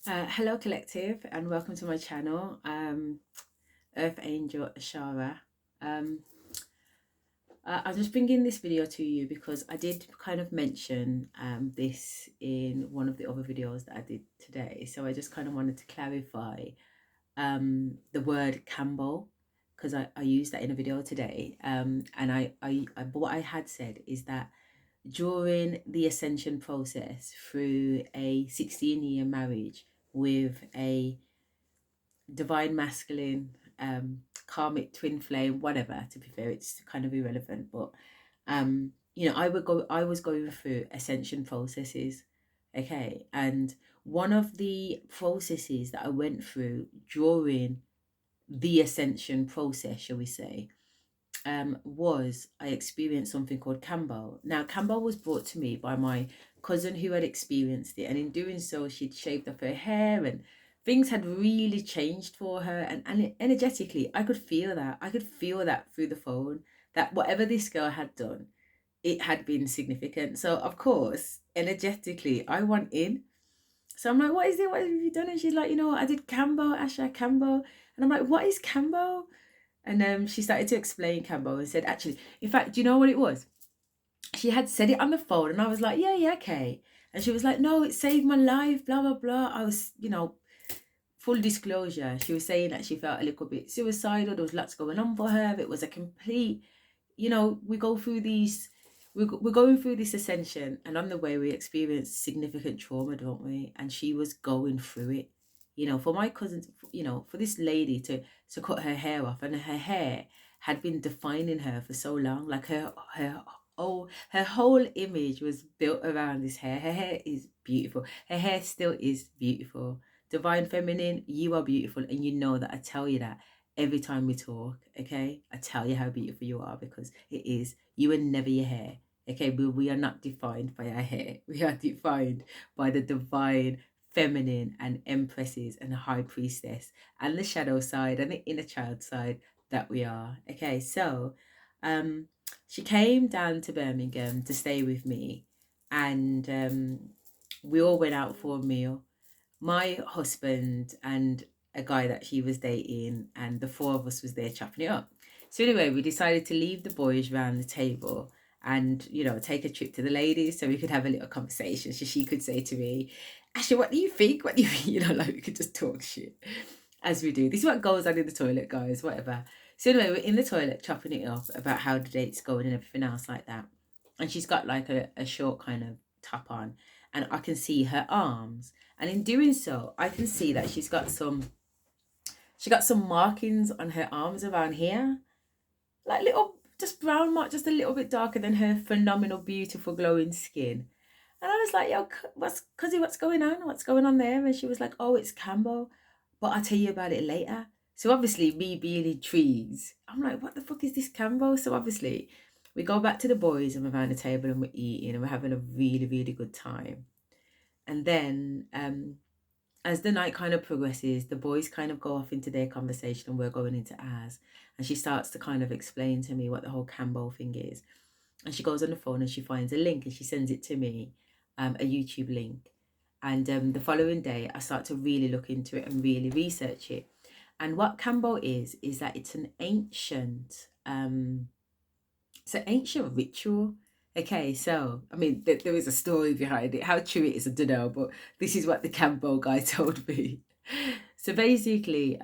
Hello collective and welcome to my channel, Earth Angel Ashara. um, I'm just bringing this video to you because I did kind of mention this in one of the other videos that I did today, so I just kind of wanted to clarify the word KAMBO, because I used that in a video today, and but what I had said is that during the ascension process through a 16-year marriage with a divine masculine, karmic twin flame, whatever, to be fair, it's kind of irrelevant, but I was going through ascension processes, okay, and one of the processes that I went through during the ascension process, shall we say, was I experienced something called KAMBO. Now, KAMBO was brought to me by my cousin who had experienced it, and in doing so, she'd shaved off her hair and things had really changed for her. And energetically, I could feel that. I could feel that through the phone, that whatever this girl had done, it had been significant. So, of course, energetically, I want in. So I'm like, what is it? What have you done? And she's like, I did KAMBO, Asha, KAMBO. And I'm like, what is KAMBO? And she started to explain KAMBO and said, actually, in fact, do you know what it was? She had said it on the phone and I was like, yeah, okay. And she was like, no, it saved my life, blah, blah, blah. I was, full disclosure, she was saying that she felt a little bit suicidal. There was lots going on for her. It was a complete, we go through these, we're going through this ascension, and on the way we experience significant trauma, don't we? And she was going through it. For my cousin, for this lady to cut her hair off, and her hair had been defining her for so long, like her whole image was built around this hair. Her hair is beautiful. Her hair still is beautiful. Divine feminine, you are beautiful, and you know that I tell you that every time we talk, okay? I tell you how beautiful you are because it is. You are never your hair, okay? But we are not defined by our hair. We are defined by the divine feminine and empresses and high priestess and the shadow side and the inner child side that we are, okay? So, she came down to Birmingham to stay with me, and we all went out for a meal. My husband and a guy that she was dating, and the four of us was there chopping it up. So anyway, we decided to leave the boys round the table and take a trip to the ladies so we could have a little conversation. So she could say to me, Ashley, what do you think? What do you think? Like we could just talk shit as we do. This is what goes on in the toilet, guys, whatever. So anyway, we're in the toilet chopping it up about how the date's going and everything else like that. And she's got like a short kind of top on, and I can see her arms. And in doing so, I can see that she got some markings on her arms around here, like little, just brown mark, just a little bit darker than her phenomenal, beautiful, glowing skin. And I was like, yo, what's going on? What's going on there? And she was like, oh, it's KAMBO, but I'll tell you about it later. So obviously, me being intrigued, I'm like, what the fuck is this KAMBO? So obviously, we go back to the boys and we're around the table and we're eating and we're having a really, really good time. And then as the night kind of progresses, the boys kind of go off into their conversation and we're going into ours. And she starts to kind of explain to me what the whole KAMBO thing is. And she goes on the phone and she finds a link and she sends it to me, a YouTube link. And the following day, I start to really look into it and really research it. And what KAMBO is that it's an ancient ritual. Okay, so I mean, there is a story behind it. How true it is, I don't know, but this is what the KAMBO guy told me. So basically,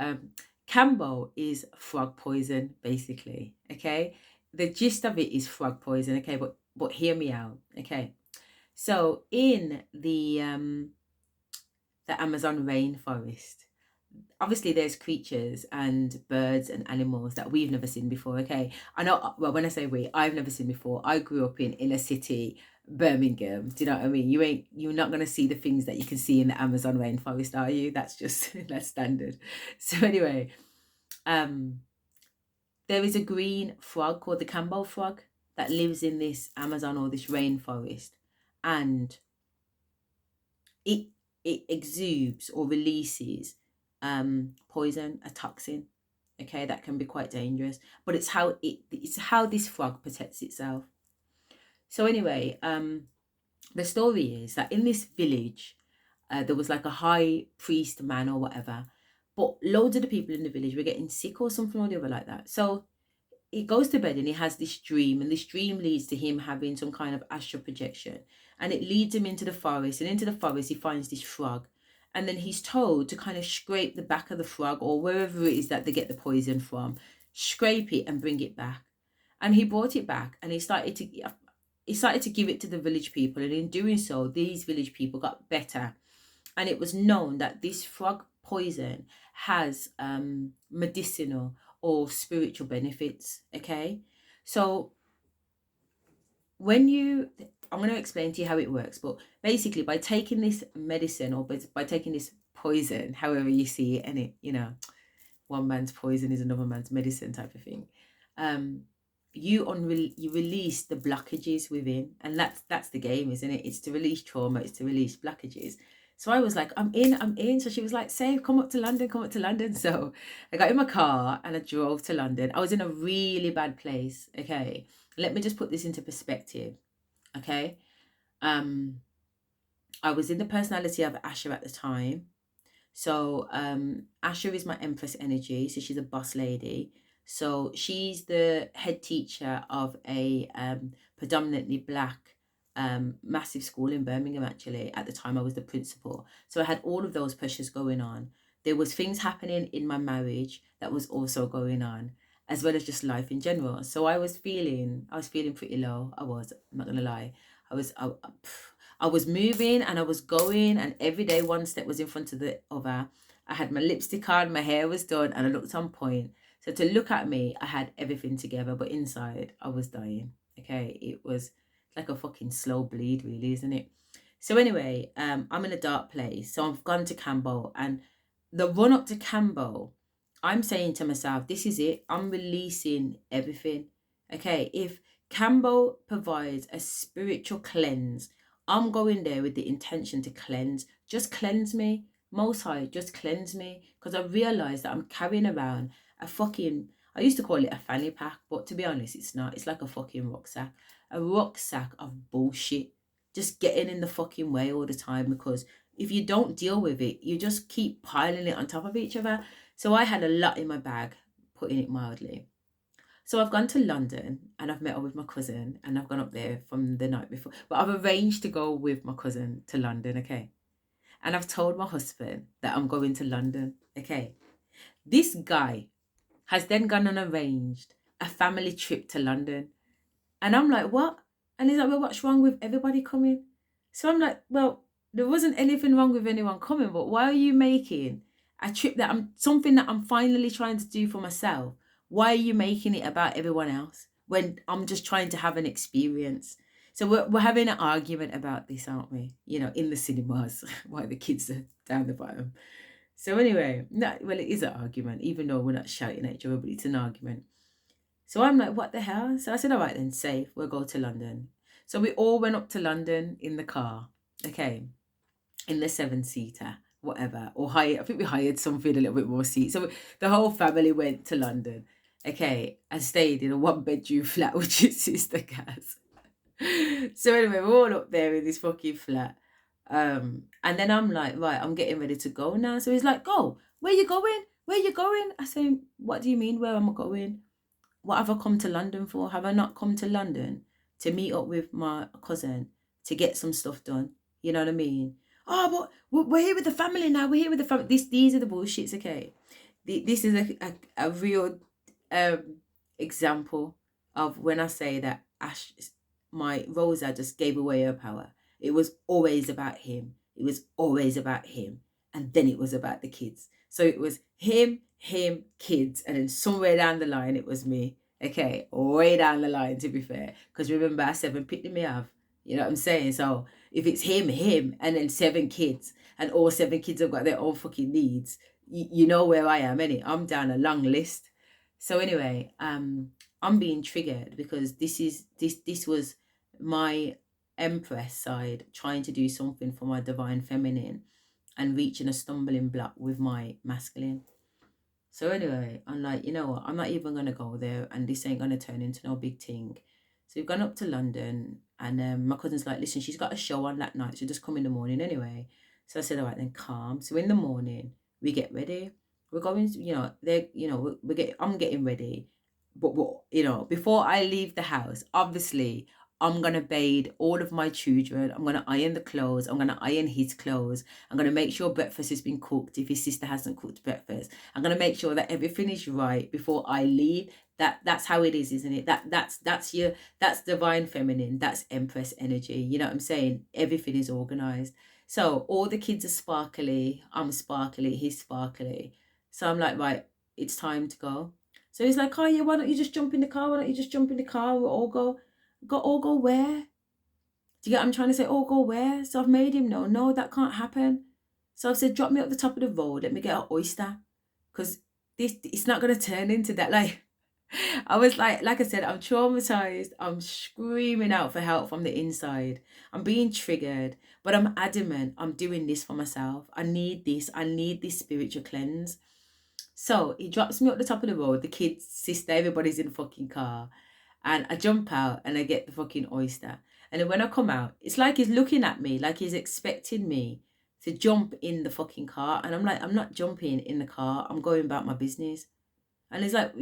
KAMBO is frog poison. Basically, okay. The gist of it is frog poison. Okay, but hear me out. Okay, so in the Amazon rainforest, obviously there's creatures and birds and animals that we've never seen before. Okay, I know, well, when I say I've never seen before. I grew up in inner city Birmingham. Do you know what I mean? You're not going to see the things that you can see in the Amazon rainforest, are you? That's just that's standard. So anyway, um there is a green frog called the KAMBO frog that lives in this Amazon or this rainforest, and it it exudes or releases poison, a toxin, okay, that can be quite dangerous. But it's how this frog protects itself. So anyway, the story is that in this village, There was like a high priest man or whatever, but loads of the people in the village were getting sick or something or the other like that. So he goes to bed and he has this dream, and this dream leads to him having some kind of astral projection, and it leads him into the forest, and into the forest he finds this frog, and then he's told to kind of scrape the back of the frog or wherever it is that they get the poison from, scrape it and bring it back. And he brought it back, and he started to give it to the village people, and in doing so these village people got better. And it was known that this frog poison has medicinal or spiritual benefits. Okay, so when you I'm going to explain to you how it works, but basically by taking this medicine, or by taking this poison, however you see it, and one man's poison is another man's medicine type of thing, um you release the blockages within, and that's the game, isn't it? It's to release trauma, it's to release blockages. So I was like, I'm in. So she was like, Save, come up to London, come up to London. So I got in my car and I drove to London. I was in a really bad place. Okay, let me just put this into perspective. Okay, um I was in the personality of Asher at the time. So Asher is my Empress energy. So she's a boss lady. So she's the head teacher of a predominantly black massive school in Birmingham. Actually, at the time I was the principal. So I had all of those pressures going on. There was things happening in my marriage that was also going on, as well as just life in general. So I was feeling pretty low. I'm not gonna lie. I was moving and I was going, and every day one step was in front of the other. I had my lipstick on, my hair was done, and I looked on point. So to look at me, I had everything together, but inside I was dying. Okay, it was like a fucking slow bleed, really, isn't it? So anyway, I'm in a dark place. So I've gone to KAMBO, and the run up to KAMBO, I'm saying to myself, this is it. I'm releasing everything. Okay, if KAMBO provides a spiritual cleanse, I'm going there with the intention to cleanse. Just cleanse me. Most High, just cleanse me. Because I realized that I'm carrying around a fucking, I used to call it a fanny pack, but to be honest, it's not. It's like a fucking rucksack. A rucksack of bullshit. Just getting in the fucking way all the time, because if you don't deal with it, you just keep piling it on top of each other. So I had a lot in my bag, putting it mildly. So I've gone to London and I've met up with my cousin, and I've gone up there from the night before. But I've arranged to go with my cousin to London, okay? And I've told my husband that I'm going to London, okay? This guy has then gone and arranged a family trip to London. And I'm like, what? And he's like, well, what's wrong with everybody coming? So I'm like, well, there wasn't anything wrong with anyone coming, but why are you making a trip something that I'm finally trying to do for myself? Why are you making it about everyone else when I'm just trying to have an experience? So we're having an argument about this, aren't we? In the cinemas, while the kids are down the bottom. So anyway, no, well, it is an argument, even though we're not shouting at each other, but it's an argument. So I'm like, what the hell? So I said, all right then, safe, we'll go to London. So we all went up to London in the car, okay, in the 7-seater, whatever, or I think we hired something a little bit more seats. So the whole family went to London, okay, and stayed in a 1-bedroom flat, which is Sister Gaz. So anyway, we're all up there in this fucking flat. And then I'm like, right, I'm getting ready to go now. So he's like, go, where you going? Where you going? I say, what do you mean, where am I going? What have I come to London for? Have I not come to London to meet up with my cousin to get some stuff done? You know what I mean? Oh, but we're here with the family now. We're here with the family. These are the bullshits, okay? This is a real example of when I say that my Rosa just gave away her power. It was always about him. It was always about him. And then it was about the kids. So it was him, kids. And then somewhere down the line, it was me. Okay, way down the line, to be fair. Because remember, 7 picked me up. You know what I'm saying? So if it's him, and then 7 kids, and all 7 kids have got their own fucking needs, you know where I am, innit? I'm down a long list. So anyway, I'm being triggered because this was my Empress side trying to do something for my divine feminine and reaching a stumbling block with my masculine. So anyway, I'm like, you know what? I'm not even going to go there, and this ain't going to turn into no big thing. So we've gone up to London, and my cousin's like, listen, she's got a show on that night, so just come in the morning anyway. So I said, all right, then calm. So in the morning, we get ready. We're going, they, I'm getting ready. But, before I leave the house, obviously, I'm going to bathe all of my children. I'm going to iron the clothes. I'm going to iron his clothes. I'm going to make sure breakfast has been cooked if his sister hasn't cooked breakfast. I'm going to make sure that everything is right before I leave. That's how it is, isn't it? That's divine feminine. That's empress energy. You know what I'm saying? Everything is organized. So all the kids are sparkly. I'm sparkly. He's sparkly. So I'm like, right, it's time to go. So he's like, oh yeah, why don't you just jump in the car? Why don't you just jump in the car? We'll all go where? Do you get what I'm trying to say? All go where? So I've made him know, no, that can't happen. So I've said, drop me up the top of the road. Let me get an oyster. Because it's not going to turn into that. Like, I was like I said, I'm traumatized. I'm screaming out for help from the inside. I'm being triggered, but I'm adamant. I'm doing this for myself. I need this. I need this spiritual cleanse. So he drops me up the top of the road. The kids, sister, everybody's in the fucking car. And I jump out and I get the fucking oyster. And then when I come out, it's like he's looking at me, like he's expecting me to jump in the fucking car. And I'm like, I'm not jumping in the car. I'm going about my business. And he's like,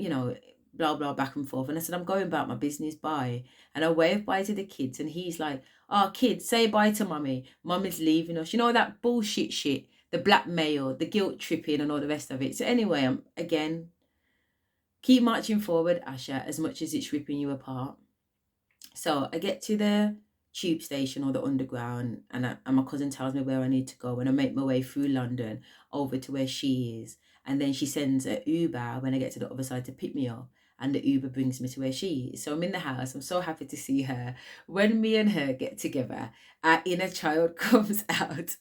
blah, blah, back and forth. And I said, I'm going about my business, bye. And I wave bye to the kids. And he's like, oh, kids, say bye to mummy. Mummy's leaving us. You know, that bullshit shit, the blackmail, the guilt tripping and all the rest of it. So anyway, again, keep marching forward, Asha, as much as it's ripping you apart. So I get to the tube station or the underground, and my cousin tells me where I need to go, and I make my way through London over to where she is. And then she sends an Uber when I get to the other side to pick me up, and the Uber brings me to where she is. So I'm in the house. I'm so happy to see her. When me and her get together, our inner child comes out.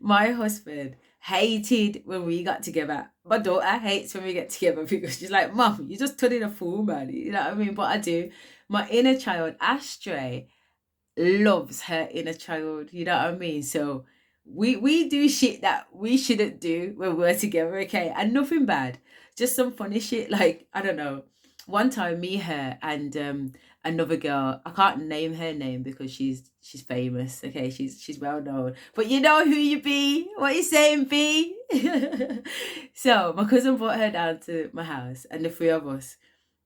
My husband hated when we got together. My daughter hates when we get together because she's like, Mum, you just turning a fool, man. You know what I mean? But I do. My inner child, Astray, loves her inner child. You know what I mean? So we do shit that we shouldn't do when we're together, okay? And nothing bad. Just some funny shit. Like, I don't know. One time, me, her, and another girl, I can't name her name because she's famous, okay? She's well known. But you know who you be. What you saying, B? So my cousin brought her down to my house, and the three of us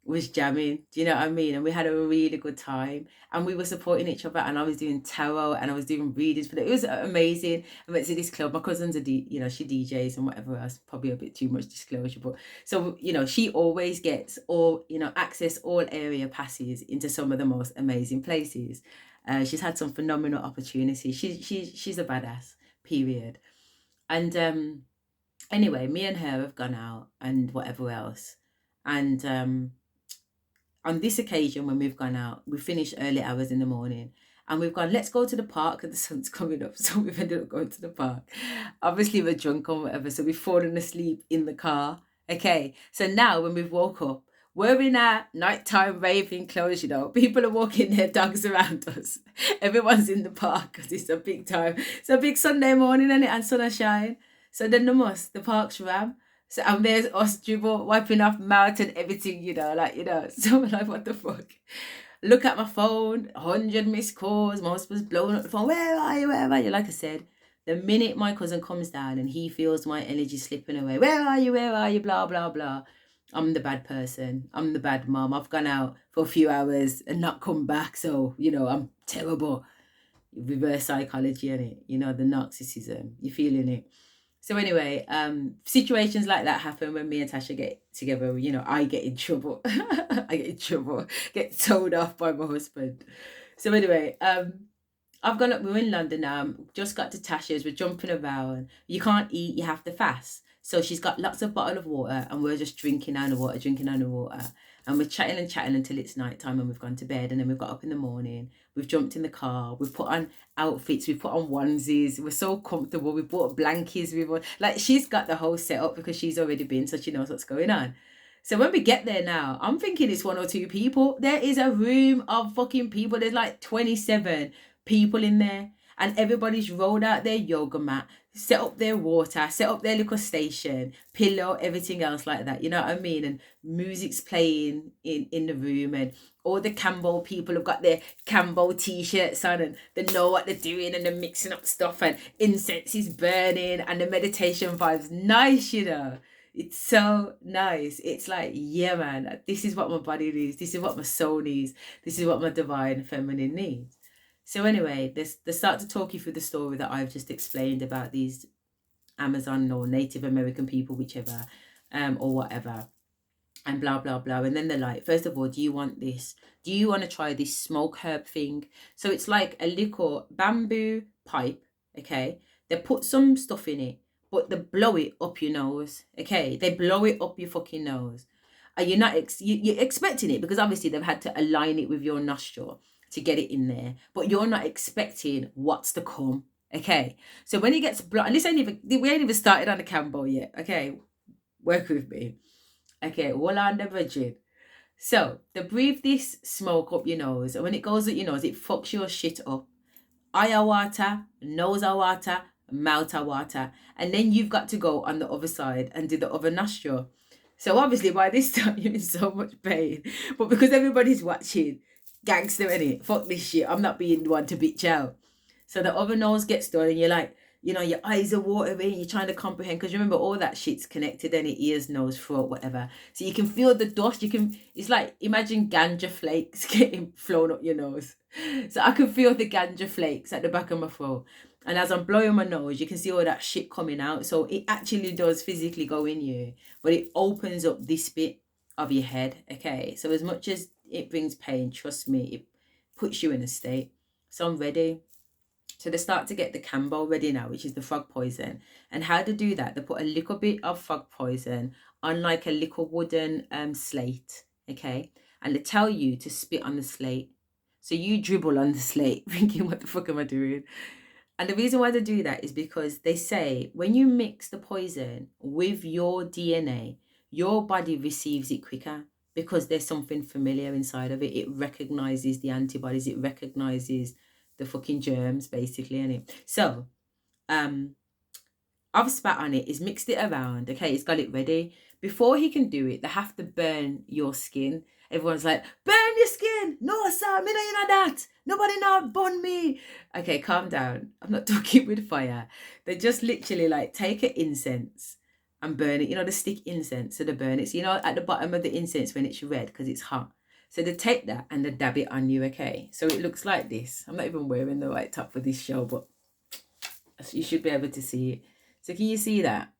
was jamming. Do you know what I mean? And we had a really good time, and we were supporting each other, and I was doing tarot and I was doing readings for them. It was amazing. I went to this club. My cousin's she DJs and whatever else, probably a bit too much disclosure, but so she always gets all access all area passes into some of the most amazing places. She's had some phenomenal opportunities. She's a badass, period. And anyway, me and her have gone out and whatever else, and on this occasion, when we've gone out, we finished early hours in the morning, and we've gone, let's go to the park because the sun's coming up. So we've ended up going to the park. Obviously, we're drunk or whatever, so we've fallen asleep in the car. Okay, so now when we've woke up, we're in our nighttime raving clothes, People are walking their dogs around us. Everyone's in the park because it's a big time. It's a big Sunday morning, and sun and shine. So then the park's ram. So and there's us dribble, wiping off mouth and everything, So I'm like, what the fuck? Look at my phone, 100 missed calls, my husband's blowing up the phone. Where are you? Where are you? Like I said, the minute my cousin comes down and he feels my energy slipping away, where are you? Where are you? Blah, blah, blah. I'm the bad person. I'm the bad mom. I've gone out for a few hours and not come back. So, I'm terrible. Reverse psychology, innit? The narcissism. You're feeling it. So anyway, situations like that happen when me and Tasha get together. I get in trouble. Get told off by my husband. So anyway, I've gone up. We're in London now. Just got to Tasha's. We're jumping around. You can't eat. You have to fast. So she's got lots of bottle of water, and we're just drinking down the water. And we're chatting until it's nighttime, and we've gone to bed. And then we've got up in the morning. We've jumped in the car. We've put on outfits. We've put on onesies. We're so comfortable. We've bought blankets. She's got the whole setup because she's already been, so she knows what's going on. So when we get there now, I'm thinking it's 1 or 2 people. There is a room of fucking people. There's like 27 people in there. and everybody's rolled out their yoga mat, set up their water, set up their little station, pillow, everything else like that. You know what I mean? And music's playing in the room, and all the KAMBO people have got their KAMBO t-shirts on, and they know what they're doing, and they're mixing up stuff, and incense is burning, and the meditation vibes nice, you know. It's so nice. It's like, yeah, man, this is what my body needs. This is what my soul needs. This is what my divine feminine needs. So anyway, they start to talk you through the story that I've just explained about these Amazon or Native American people, whichever, or whatever, and blah, blah, blah. And then they're like, first of all, do you want this? Do you want to try this smoke herb thing? So it's like a little bamboo pipe, okay? They put some stuff in it, but they blow it up your nose, okay? They blow it up your fucking nose. And you're not, you're expecting it, because obviously they've had to align it with your nostril to get it in there, but you're not expecting what's to come, okay? So when it gets blown, and we ain't even started on the KAMBO yet, okay? Work with me. Okay, all on the virgin. So they breathe this smoke up your nose, and when it goes up your nose, it fucks your shit up. Eye of water, nose of water, mouth of water, and then you've got to go on the other side and do the other nostril. So obviously by this time you're in so much pain, but because everybody's watching, gangster innit, fuck this shit, I'm not being the one to bitch out. So the other nose gets done, and you're like, you know, your eyes are watering, you're trying to comprehend, because remember all that shit's connected, any ears, nose, throat, whatever. So you can feel the dust. It's like, imagine ganja flakes getting flown up your nose. So I can feel the ganja flakes at the back of my throat. And as I'm blowing my nose, you can see all that shit coming out. So it actually does physically go in you, but it opens up this bit of your head, okay? So as much as it brings pain, trust me, it puts you in a state. So I'm ready. So they start to get the KAMBO ready now, which is the frog poison. And how to do that, they put a little bit of frog poison on like a little wooden slate, okay? And they tell you to spit on the slate. So you dribble on the slate thinking, what the fuck am I doing? And the reason why they do that is because they say when you mix the poison with your DNA, your body receives it quicker, because there's something familiar inside of it. It recognizes the antibodies, it recognizes the fucking germs, basically, innit? So I've spat on it, he's mixed it around, okay, he's got it ready. Before he can do it, they have to burn your skin. Everyone's like, burn your skin. No, sir, me no you know that. Nobody know burn me. Okay, calm down. I'm not talking with fire. They just literally like take an incense and burn it. You know, the stick incense, so they burn it. So you know at the bottom of the incense when it's red, because it's hot. So they take that and they dab it on you, okay? So it looks like this. I'm not even wearing the right top for this show, but you should be able to see it. So can you see that?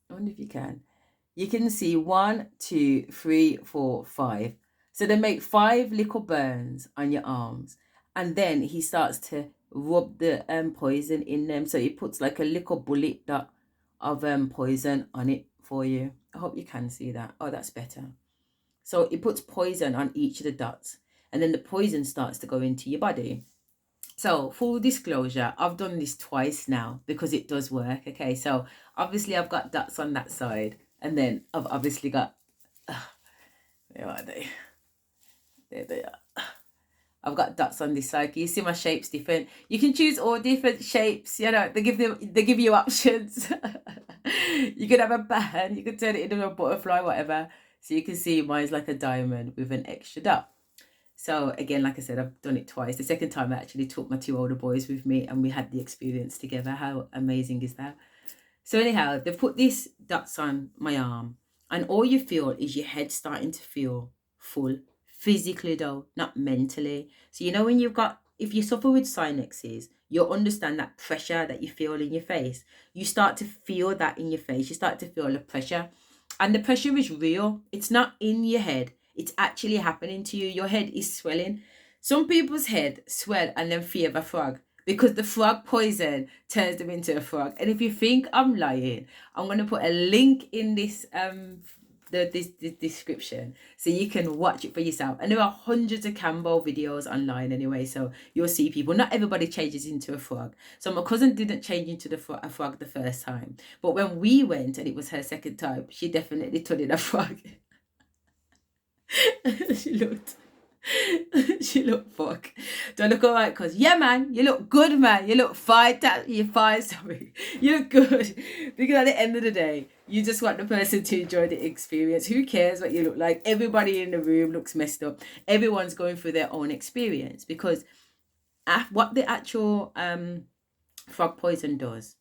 I wonder if you can. You can see 1, 2, 3, 4, 5. So they make 5 little burns on your arms. And then he starts to rub the poison in them. So he puts like a little bullet dot of poison on it for you. I hope you can see that. Oh, that's better. So it puts poison on each of the dots, and then the poison starts to go into your body. So full disclosure, I've done this twice now because it does work. Okay, so obviously I've got dots on that side, and then I've obviously got, where are they? There they are. I've got dots on this side. Can you see my shapes different? You can choose all different shapes. You know, they give you options. You could have a band, you could turn it into a butterfly, whatever. So you can see mine's like a diamond with an extra dot. So again, like I said, I've done it twice. The second time I actually took my 2 older boys with me, and we had the experience together. How amazing is that? So anyhow, they put these dots on my arm, and all you feel is your head starting to feel full. Physically though, not mentally. So you know when if you suffer with sinuses, you'll understand that pressure that you feel in your face. You start to feel that in your face. You start to feel the pressure. And the pressure is real. It's not in your head. It's actually happening to you. Your head is swelling. Some people's head swell and then fear a frog, because the frog poison turns them into a frog. And if you think I'm lying, I'm going to put a link in this this description so you can watch it for yourself. And there are hundreds of KAMBO videos online anyway, so you'll see people. Not everybody changes into a frog. So my cousin didn't change into a frog the first time, but when we went and it was her second time, she definitely turned in a frog. She looked She look fuck. Do I look alright? Cause yeah, man, you look good, man. You look fine. You're fine. Sorry, you look good. Because at the end of the day, you just want the person to enjoy the experience. Who cares what you look like? Everybody in the room looks messed up. Everyone's going through their own experience because what the actual frog poison does,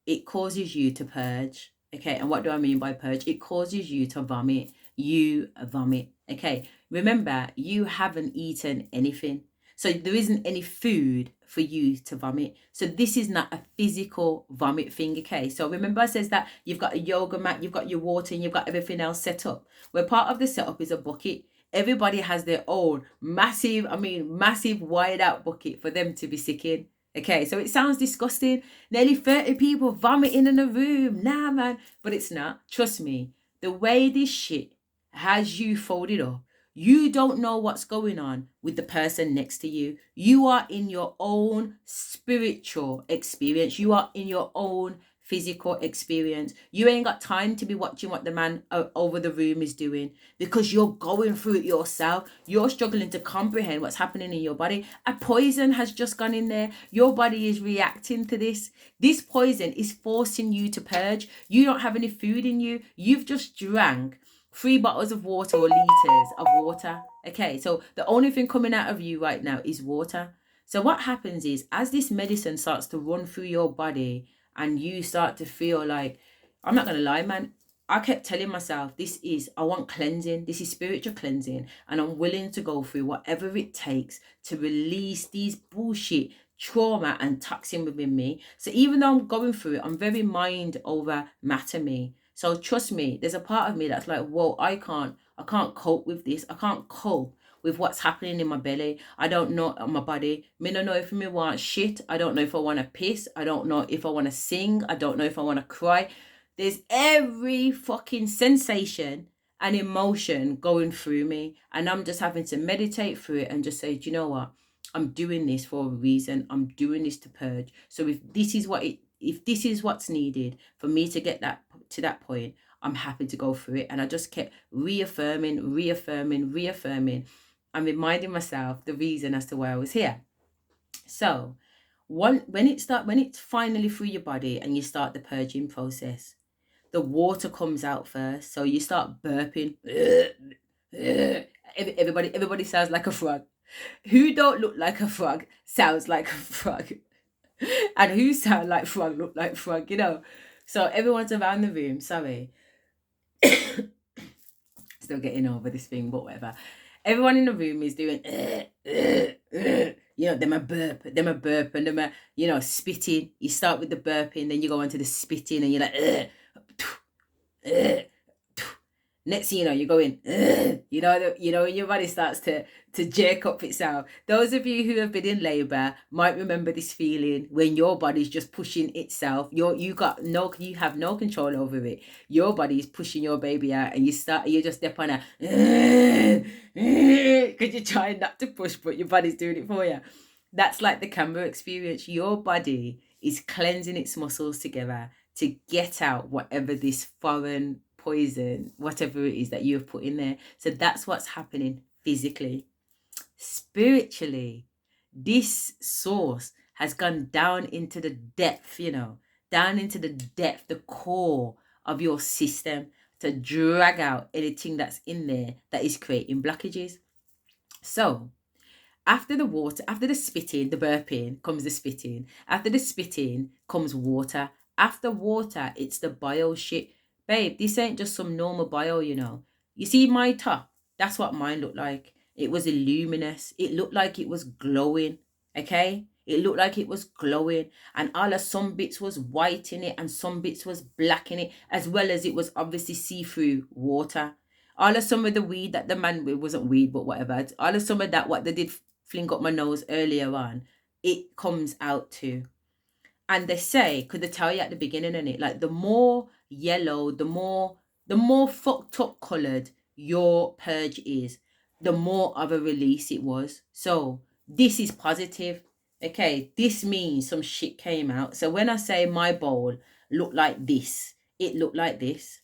it causes you to purge. Okay, and what do I mean by purge? It causes you to vomit. You vomit. Okay, remember, you haven't eaten anything. So there isn't any food for you to vomit. So this is not a physical vomit thing, okay? So remember I says that you've got a yoga mat, you've got your water, and you've got everything else set up. Where part of the setup is a bucket. Everybody has their own massive, massive wide out bucket for them to be sick in. Okay, so it sounds disgusting. Nearly 30 people vomiting in a room. Nah, man. But it's not. Trust me. The way this shit has you folded up, you don't know what's going on with the person next to you. You are in your own spiritual experience. You are in your own physical experience. You ain't got time to be watching what the man over the room is doing because you're going through it yourself. You're struggling to comprehend what's happening in your body. A poison has just gone in there. Your body is reacting to this. This poison is forcing you to purge. You don't have any food in you. You've just drank 3 bottles of water or liters of water. Okay, so the only thing coming out of you right now is water. So what happens is, as this medicine starts to run through your body and you start to feel like, I'm not going to lie, man, I kept telling myself, I want cleansing. This is spiritual cleansing. And I'm willing to go through whatever it takes to release these bullshit trauma and toxin within me. So even though I'm going through it, I'm very mind over matter me. So trust me, there's a part of me that's like, whoa, I can't cope with this. I can't cope with what's happening in my belly. I don't know my body. Me don't know if me want shit. I don't know if I want to piss. I don't know if I want to sing. I don't know if I want to cry. There's every fucking sensation and emotion going through me. And I'm just having to meditate through it and just say, do you know what? I'm doing this for a reason. I'm doing this to purge. So if this is what's needed for me to get that to that point, I'm happy to go through it. And I just kept reaffirming and reminding myself the reason as to why I was here. So when it's finally through your body and you start the purging process, the water comes out first. So you start burping. Everybody sounds like a frog. Who don't look like a frog sounds like a frog. And who sound like frog look like frog, you know. So everyone's around the room, sorry. Still getting over this thing, but whatever. Everyone in the room is doing you know, them a burp, and them a, you know, spitting. You start with the burping, then you go on to the spitting, and you're like next thing you know, you're going, you know, when your body starts to jerk up itself. Those of you who have been in labor might remember this feeling when your body's just pushing itself. You have no control over it. Your body is pushing your baby out, and you're just step on a, because you're trying not to push, but your body's doing it for you. That's like the KAMBO experience. Your body is cleansing its muscles together to get out whatever this foreign poison, whatever it is that you have put in there. So that's what's happening physically. Spiritually, this source has gone down into the depth, the core of your system to drag out anything that's in there that is creating blockages. So after the water, after the spitting, the burping, comes the spitting. After the spitting comes water. After water, it's the bio shit. Babe, this ain't just some normal bio, you know. You see my top? That's what mine looked like. It was luminous. It looked like it was glowing. Okay? It looked like it was glowing. And all of some bits was white in it and some bits was black in it, as well as it was obviously see-through water. All of some of the weed that the man, it wasn't weed, but whatever. All of some of that, what they did fling up my nose earlier on, it comes out too. And they say, could they tell you at the beginning in it, like the more yellow, the more fucked up coloured your purge is, the more of a release it was. So this is positive. Okay, this means some shit came out. So when I say my bowl looked like this, it looked like this.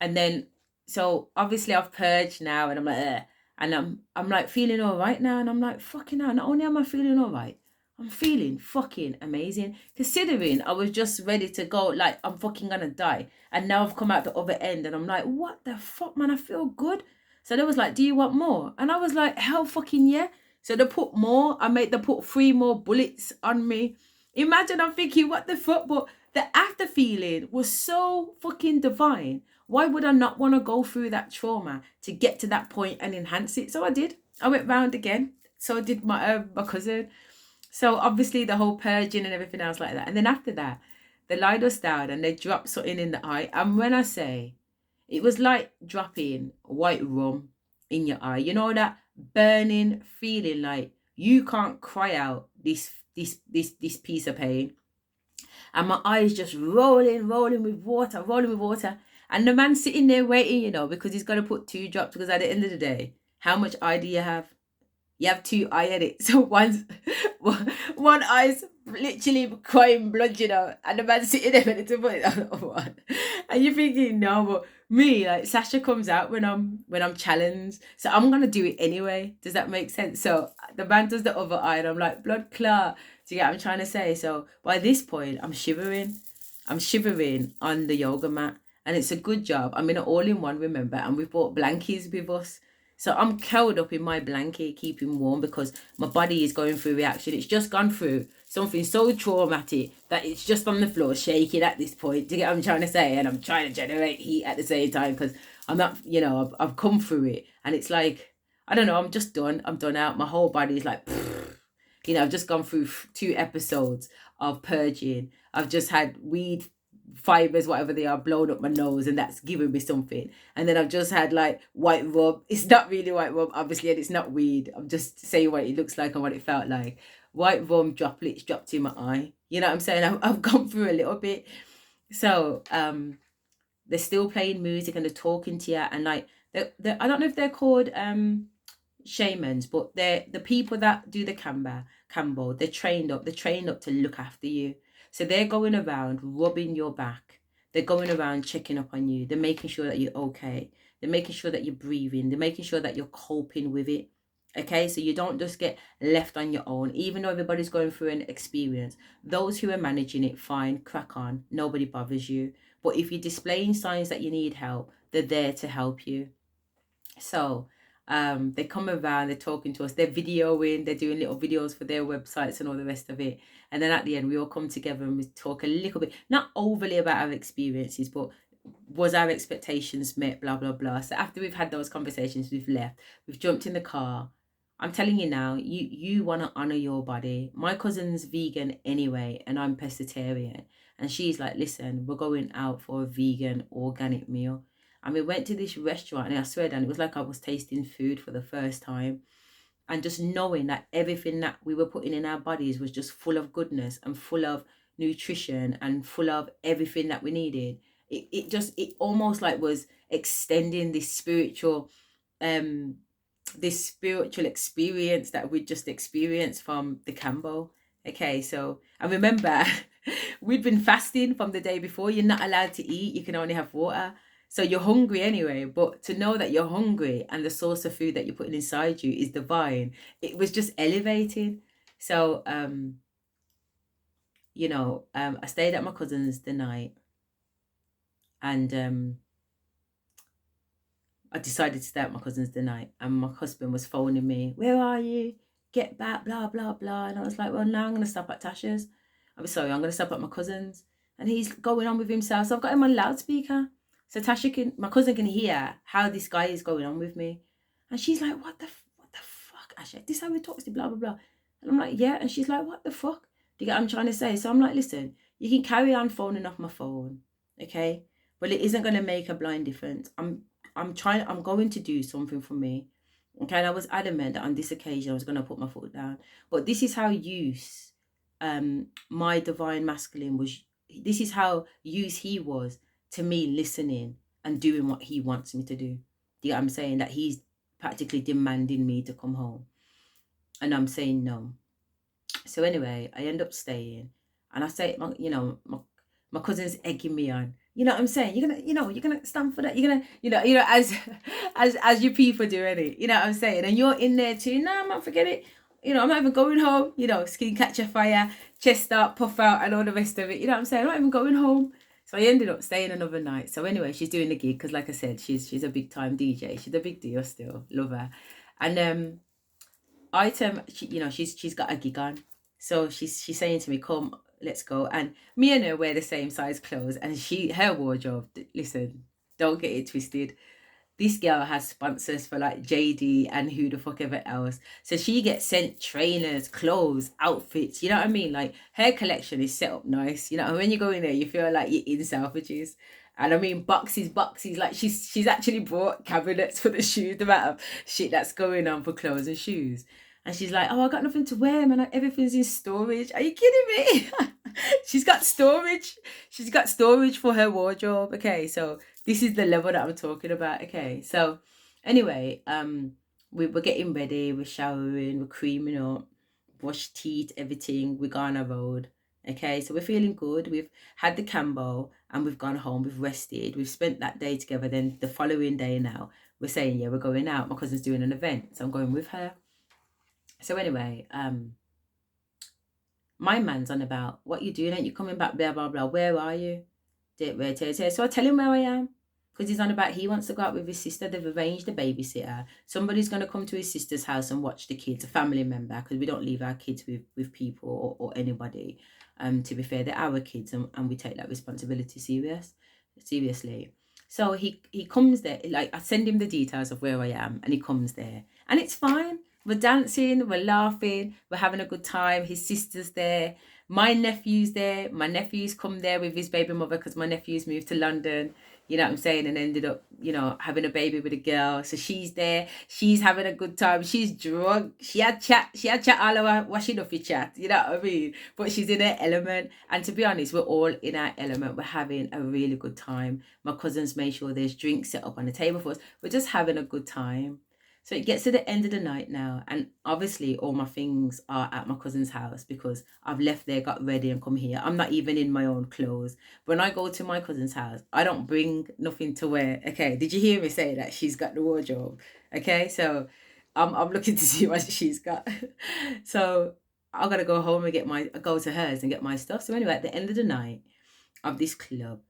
And then, so obviously I've purged now, and I'm like, And I'm like feeling all right now. And I'm like, fucking hell, not only am I feeling all right, I'm feeling fucking amazing. Considering I was just ready to go, like, I'm fucking gonna die. And now I've come out the other end and I'm like, what the fuck, man? I feel good. So they was like, do you want more? And I was like, hell fucking yeah. So they put more. They put 3 more bullets on me. Imagine, I'm thinking, what the fuck? But the after feeling was so fucking divine. Why would I not want to go through that trauma to get to that point and enhance it? So I did. I went round again. So I did my cousin. So obviously the whole purging and everything else like that. And then after that, they lied us down and they dropped something in the eye. And when I say, it was like dropping white rum in your eye. You know that burning feeling, like you can't cry out this piece of pain. And my eyes just rolling with water. And the man sitting there waiting, because he's got to put 2 drops, because at the end of the day, how much eye do you have? You have 2 eye in it. So one eye's literally crying blood, and the man sitting there ready to put it on the other one. And you're thinking, no, but me, like, Sasha comes out when I'm challenged. So I'm gonna do it anyway. Does that make sense? So the man does the other eye and I'm like, blood clot. Do you get what I'm trying to say? So by this point, I'm shivering. I'm shivering on the yoga mat. And it's a good job. I'm in an all-in-one, remember, and we brought blankets with us. So I'm curled up in my blanket, keeping warm, because my body is going through reaction. It's just gone through something so traumatic that it's just on the floor shaking at this point. Do you get what I'm trying to say? And I'm trying to generate heat at the same time, because I'm not, I've come through it. And it's like, I don't know, I'm just done. I'm done out. My whole body is like, I've just gone through 2 episodes of purging. I've just had weed fibers, whatever they are, blown up my nose, and that's giving me something. And then I've just had like white rum. It's not really white rum, obviously, and it's not weed. I'm just saying what it looks like and what it felt like. White rum droplets dropped in my eye. You know what I'm saying? I've gone through a little bit. So they're still playing music and they're talking to you, and like I don't know if they're called shamans, but they're the people that do the kambo. They're trained up to look after you. So they're going around rubbing your back. They're going around checking up on you. They're making sure that you're okay. They're making sure that you're breathing. They're making sure that you're coping with it. Okay, so you don't just get left on your own, even though everybody's going through an experience. Those who are managing it, fine, crack on. Nobody bothers you. But if you're displaying signs that you need help, they're there to help you. So they come around, they're talking to us, they're videoing, they're doing little videos for their websites and all the rest of it. And then at the end, we all come together and we talk a little bit, not overly about our experiences, but was our expectations met, blah, blah, blah. So after we've had those conversations, we've left, we've jumped in the car. I'm telling you now, you want to honor your body. My cousin's vegan anyway, and I'm pescatarian. And she's like, listen, we're going out for a vegan organic meal. And we went to this restaurant, and I swear, Dan, it was like I was tasting food for the first time. And just knowing that everything that we were putting in our bodies was just full of goodness and full of nutrition and full of everything that we needed. It almost like was extending this spiritual experience that we just experienced from the KAMBO. Okay, so I remember we'd been fasting from the day before. You're not allowed to eat, you can only have water. So you're hungry anyway, but to know that you're hungry and the source of food that you're putting inside you is divine, it was just elevating. So I stayed at my cousin's the night, and I decided to stay at my cousin's the night, and my husband was phoning me, where are you? Get back, blah, blah, blah. And I was like, well, now I'm going to stop at Tasha's. I'm going to stop at my cousin's. And he's going on with himself. So I've got him on loudspeaker. So my cousin can hear how this guy is going on with me. And she's like, what the fuck, Asha? This is how we talk to blah, blah, blah. And I'm like, yeah. And she's like, what the fuck? Do you get what I'm trying to say? So I'm like, listen, you can carry on phoning off my phone, okay? But it isn't going to make a blind difference. I'm going to do something for me. Okay, and I was adamant that on this occasion I was going to put my foot down. But this is how my divine masculine was. This is how he was to me, listening and doing what he wants me to do. Do you know what I'm saying? That he's practically demanding me to come home. And I'm saying no. So anyway, I end up staying. And I say, my cousin's egging me on. You know what I'm saying? You're gonna stand for that. You're gonna, as as your people do, any. You know what I'm saying? And you're in there too. Nah, man, forget it. I'm not even going home. Skin catch a fire, chest start, puff out, and all the rest of it. You know what I'm saying? I'm not even going home. So I ended up staying another night. So anyway, she's doing the gig because, like I said, she's a big time DJ. She's a big deal still. Love her. And she's got a gig on, so she's saying to me, come, let's go. And me and her wear the same size clothes, and her wardrobe, listen, don't get it twisted, this girl has sponsors for like JD and who the fuck ever else. So she gets sent trainers, clothes, outfits. You know what I mean? Like her collection is set up nice. And when you go in there, you feel like you're in Selfridges. And I mean boxes. Like she's actually brought cabinets for the shoes. The amount of shit that's going on for clothes and shoes. And she's like, oh, I got nothing to wear, man. Everything's in storage. Are you kidding me? She's got storage. She's got storage for her wardrobe. Okay, so this is the level that I'm talking about. Okay, so anyway, we're getting ready, we're showering, we're creaming up, brush teeth, everything. We're on a road. Okay, so we're feeling good. We've had the KAMBO and we've gone home. We've rested. We've spent that day together. Then the following day now, we're saying, yeah, we're going out. My cousin's doing an event, so I'm going with her. So anyway, my man's on about, what you doing? Ain't you coming back? Blah, blah, blah. Where are you? So I tell him where I am. Because he's on about he wants to go out with his sister. They've arranged a babysitter. Somebody's going to come to his sister's house and watch the kids, a family member, because we don't leave our kids with people or anybody. To be fair, they're our kids, and we take that responsibility seriously. So he comes there, like I send him the details of where I am, and he comes there. And it's fine. We're dancing, we're laughing, we're having a good time. His sister's there. My nephew's there. My nephew's come there with his baby mother because my nephew's moved to London. You know what I'm saying? And ended up, having a baby with a girl. So she's there. She's having a good time. She's drunk. She had chat all over washing off your chat. You know what I mean? But she's in her element. And to be honest, we're all in our element. We're having a really good time. My cousins made sure there's drinks set up on the table for us. We're just having a good time. So it gets to the end of the night now, and obviously all my things are at my cousin's house because I've left there, got ready, and come here. I'm not even in my own clothes. When I go to my cousin's house, I don't bring nothing to wear. Okay, did you hear me say that she's got the wardrobe? Okay, so I'm looking to see what she's got. So I gotta go home and go to hers and get my stuff. So anyway, at the end of the night of this club,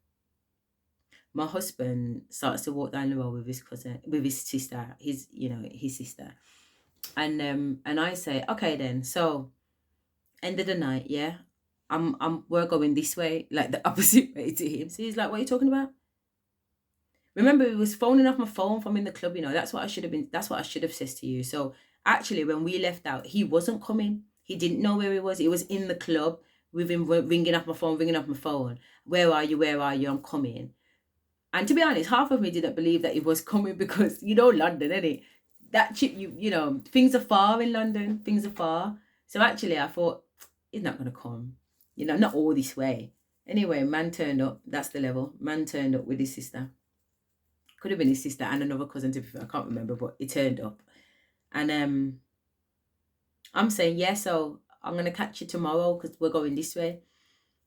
my husband starts to walk down the road with his sister, his sister. And I say, okay then, so end of the night, yeah. We're going this way, like the opposite way to him. So he's like, what are you talking about? Remember, he was phoning off my phone from in the club, that's what I should have said to you. So actually when we left out, he wasn't coming. He didn't know where he was. He was in the club with him ringing off my phone. Where are you? I'm coming. And to be honest, half of me didn't believe that it was coming because, London, innit? That chip, things are far in London. Things are far. So actually, I thought, he's not going to come. Not all this way. Anyway, man turned up. That's the level. Man turned up with his sister. Could have been his sister and another cousin, to be fair. I can't remember, but he turned up. And I'm saying, yeah, so I'm going to catch you tomorrow because we're going this way.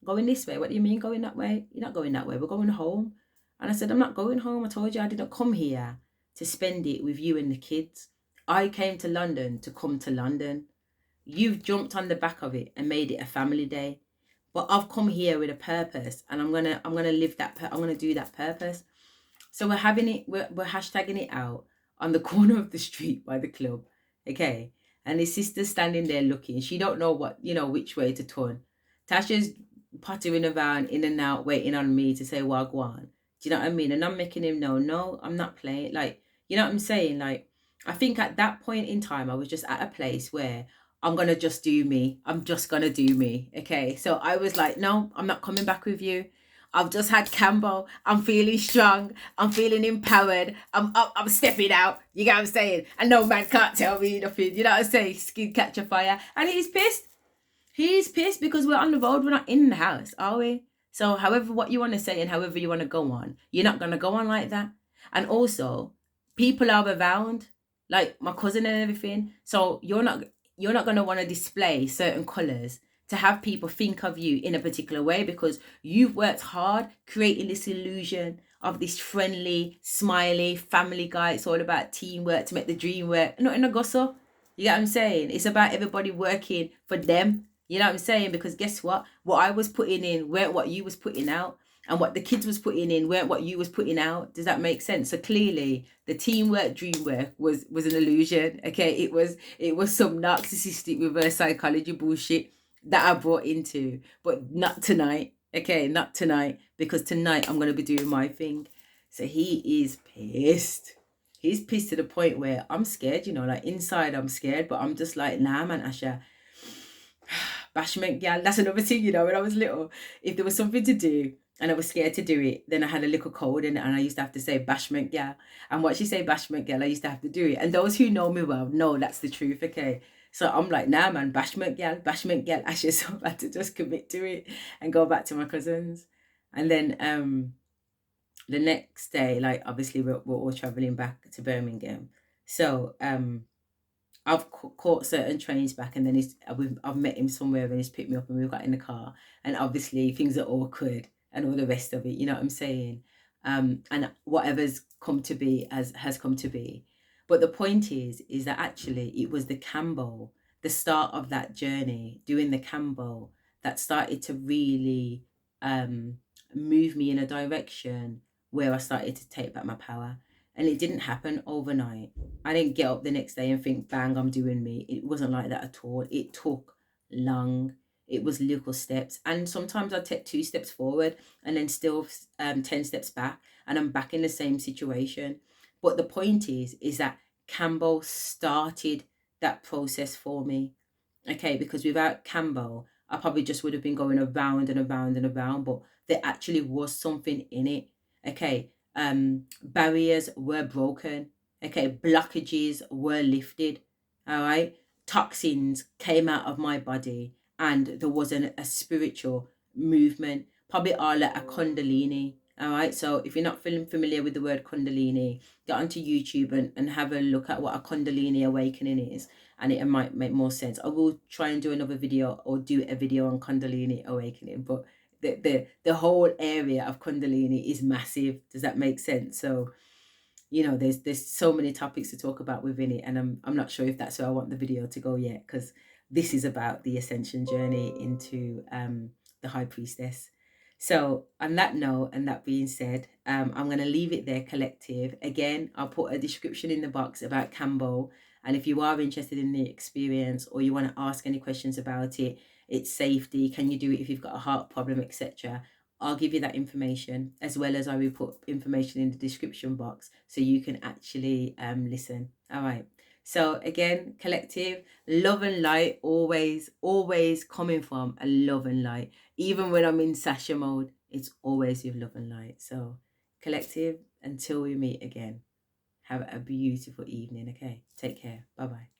Going this way? What do you mean going that way? You're not going that way. We're going home. And I said, I'm not going home. I told you I didn't come here to spend it with you and the kids. I came to London to come to London. You've jumped on the back of it and made it a family day. But I've come here with a purpose, and I'm gonna live that. I'm gonna do that purpose. So we're having it. We're hashtagging it out on the corner of the street by the club. Okay, and his sister's standing there looking. She don't know which way to turn. Tasha's pottering around in and out, waiting on me to say wagwan. Do you know what I mean? And I'm making him know, no, I'm not playing. Like, you know what I'm saying? Like, I think at that point in time, I was just at a place where I'm going to just do me. I'm just going to do me. Okay. So I was like, no, I'm not coming back with you. I've just had KAMBO. I'm feeling strong. I'm feeling empowered. I'm up. I'm stepping out. You get what I'm saying? And no man can't tell me nothing. You know what I'm saying? Skin catch a fire. And he's pissed. He's pissed because we're on the road. We're not in the house, are we? So however, what you want to say and however you want to go on, you're not going to go on like that. And also, people are around, like my cousin and everything. So you're not going to want to display certain colours to have people think of you in a particular way, because you've worked hard creating this illusion of this friendly, smiley family guy. It's all about teamwork to make the dream work. Not in a gossip. You get what I'm saying? It's about everybody working for them. You know what I'm saying? Because guess what? What I was putting in weren't what you was putting out. And what the kids was putting in weren't what you was putting out. Does that make sense? So clearly the teamwork, dream work was an illusion. Okay. It was some narcissistic reverse psychology bullshit that I brought into. But not tonight. Okay, not tonight. Because tonight I'm gonna be doing my thing. So he is pissed. He's pissed to the point where I'm scared, like inside I'm scared, but I'm just like, nah man, Asha, bashment gal. That's another thing, when I was little. If there was something to do and I was scared to do it, then I had a little code in it, and I used to have to say bashment gal. And what she say bashment gal, I used to have to do it. And those who know me well know that's the truth, okay? So I'm like, nah man, bashment gal, Asha. So I had to just commit to it and go back to my cousins. And then the next day, like obviously we're all traveling back to Birmingham. So I've caught certain trains back, and then I've met him somewhere, and he's picked me up, and we've got in the car, and obviously things are awkward and all the rest of it. You know what I'm saying? And whatever's come to be has come to be. But the point is that actually it was the KAMBO, the start of that journey, doing the KAMBO, that started to really um, move me in a direction where I started to take back my power. And it didn't happen overnight. I didn't get up the next day and think, bang, I'm doing me. It wasn't like that at all. It took long. It was little steps. And sometimes I take 2 steps forward and then still 10 steps back, and I'm back in the same situation. But the point is that KAMBO started that process for me. Okay, because without KAMBO, I probably just would have been going around and around and around, but there actually was something in it. Okay, barriers were broken. Okay, blockages were lifted. All right, toxins came out of my body, and there was a spiritual movement, probably all like a kundalini. All right, so if you're not feeling familiar with the word kundalini, get onto YouTube and have a look at what a kundalini awakening is, and it might make more sense. I will try and do another video, or do a video on kundalini awakening, but the whole area of kundalini is massive. Does that make sense? So there's so many topics to talk about within it, and I'm not sure if that's where I want the video to go yet, because this is about the ascension journey into the high priestess. So on that note, and that being said, I'm going to leave it there, collective. Again, I'll put a description in the box about KAMBO, and if you are interested in the experience, or you want to ask any questions about it, its safety, can you do it if you've got a heart problem, etc., I'll give you that information, as well as I will put information in the description box so you can actually listen. All right. So again, collective, love and light, always, always coming from a love and light. Even when I'm in Sasha mode, it's always with love and light. So collective, until we meet again, have a beautiful evening. Okay. Take care. Bye-bye.